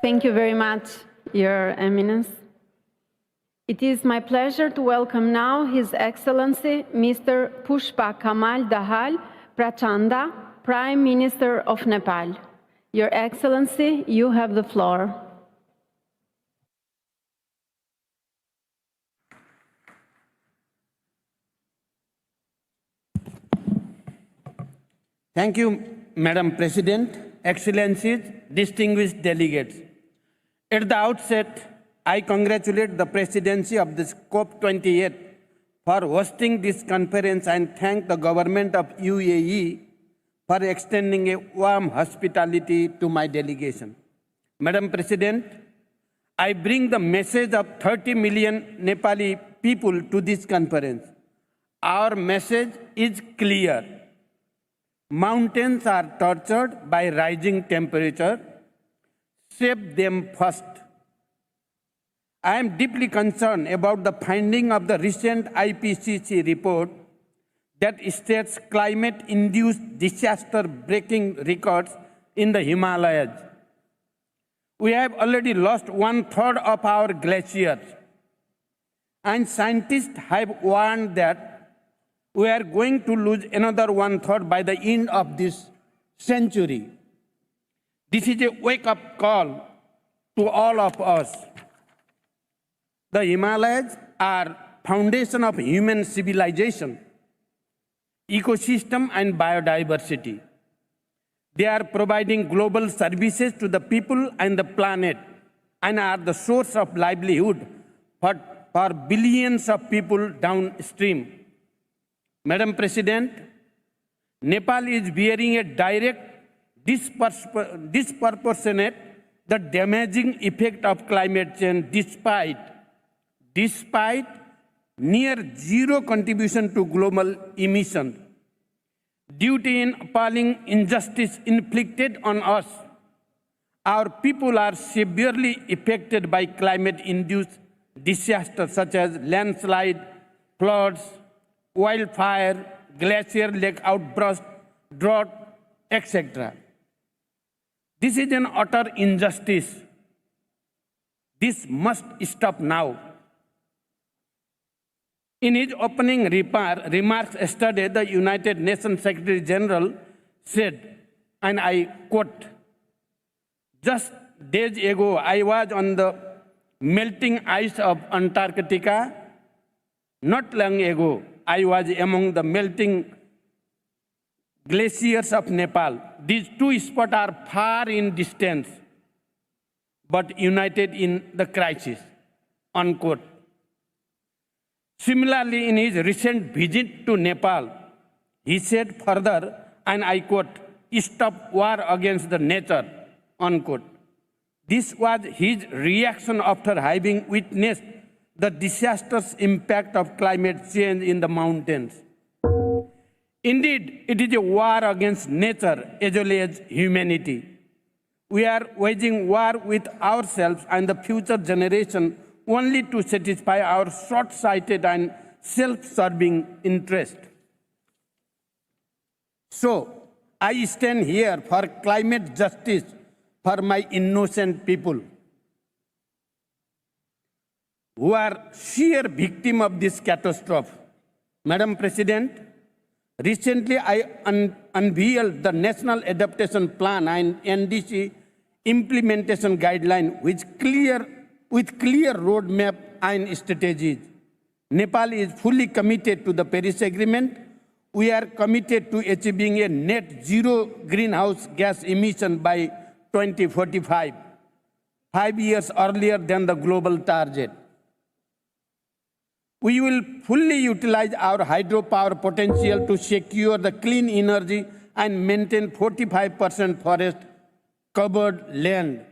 Thank you very much, Your Eminence. It is my pleasure to welcome now His Excellency Mr. Pushpa Kamal Dahal Prachanda, Prime Minister of Nepal. Your Excellency, you have the floor. Thank you, Madam President, Excellencies, distinguished delegates. At the outset, I congratulate the presidency of this COP28 for hosting this conference and thank the government of UAE for extending a warm hospitality to my delegation. Madam President, I bring the message of 30 million Nepali people to this conference. Our message is clear. Mountains are tortured by rising temperature. Save them first. I am deeply concerned about the finding of the recent IPCC report that states climate-induced disaster breaking records in the Himalayas. We have already lost 1/3 of our glaciers, and scientists have warned that we are going to lose another 1/3 by the end of this century. This is a wake-up call to all of us. The Himalayas are foundation of human civilization, ecosystem and biodiversity. They are providing global services to the people and the planet and are the source of livelihood for billions of people downstream. Madam President, Nepal is bearing a direct, disproportionate, the damaging effect of climate change despite near zero contribution to global emissions. Due to an appalling injustice inflicted on us, our people are severely affected by climate-induced disasters such as landslide, floods, wildfire, glacier lake outburst, drought, etc. This is an utter injustice. This must stop now. In his opening remarks yesterday, the United Nations Secretary General said, and I quote, "Just days ago, I was on the melting ice of Antarctica. Not long ago, I was among the melting glaciers of Nepal. These two spots are far in distance, but united in the crisis," unquote. Similarly, in his recent visit to Nepal, he said further, and I quote, "Stop war against the nature," unquote. This was his reaction after having witnessed the disastrous impact of climate change in the mountains. Indeed, it is a war against nature as well as humanity. We are waging war with ourselves and the future generation only to satisfy our short-sighted and self-serving interest. So, I stand here for climate justice for my innocent people who are sheer victim of this catastrophe. Madam President, recently I unveiled the National Adaptation Plan and NDC implementation guideline with clear roadmap and strategies. Nepal is fully committed to the Paris Agreement. We are committed to achieving a net zero greenhouse gas emission by 2045, 5 years earlier than the global target. We will fully utilize our hydropower potential to secure the clean energy and maintain 45% forest covered land.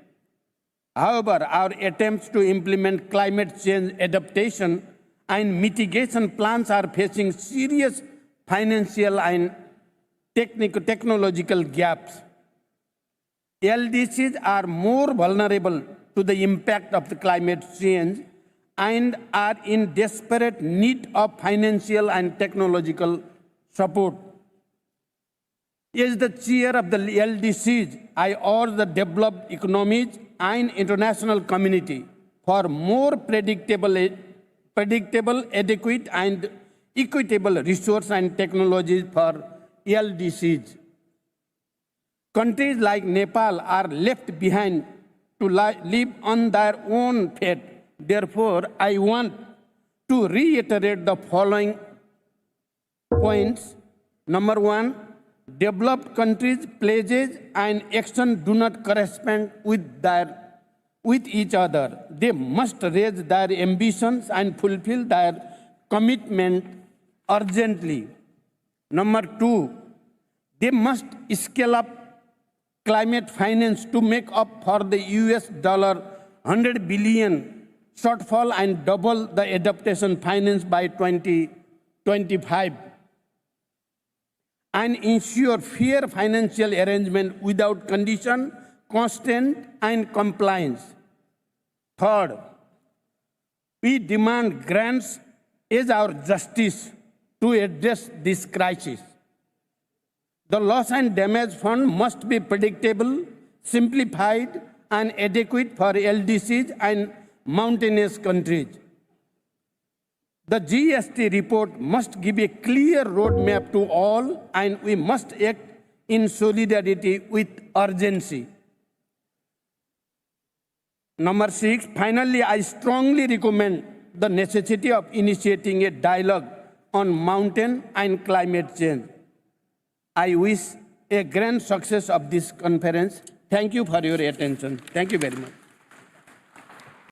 However, our attempts to implement climate change adaptation and mitigation plans are facing serious financial and technological gaps. LDCs are more vulnerable to the impact of the climate change and are in desperate need of financial and technological support. As the chair of the LDCs, I urge the developed economies and international community for more predictable, adequate, and equitable resource and technologies for LDCs. Countries like Nepal are left behind to live on their own fate. Therefore, I want to reiterate the following points. Number one, developed countries' pledges and action do not correspond with each other. They must raise their ambitions and fulfill their commitment urgently. Number two, they must scale up climate finance to make up for the $100 billion shortfall and double the adaptation finance by 2025. And ensure fair financial arrangement without condition, constant, and compliance. Third, we demand grants as our justice to address this crisis. The loss and damage fund must be predictable, simplified, and adequate for LDCs and mountainous countries. The GST report must give a clear roadmap to all, and we must act in solidarity with urgency. Number 6, finally, I strongly recommend the necessity of initiating a dialogue on mountain and climate change. I wish a grand success of this conference. Thank you for your attention. Thank you very much.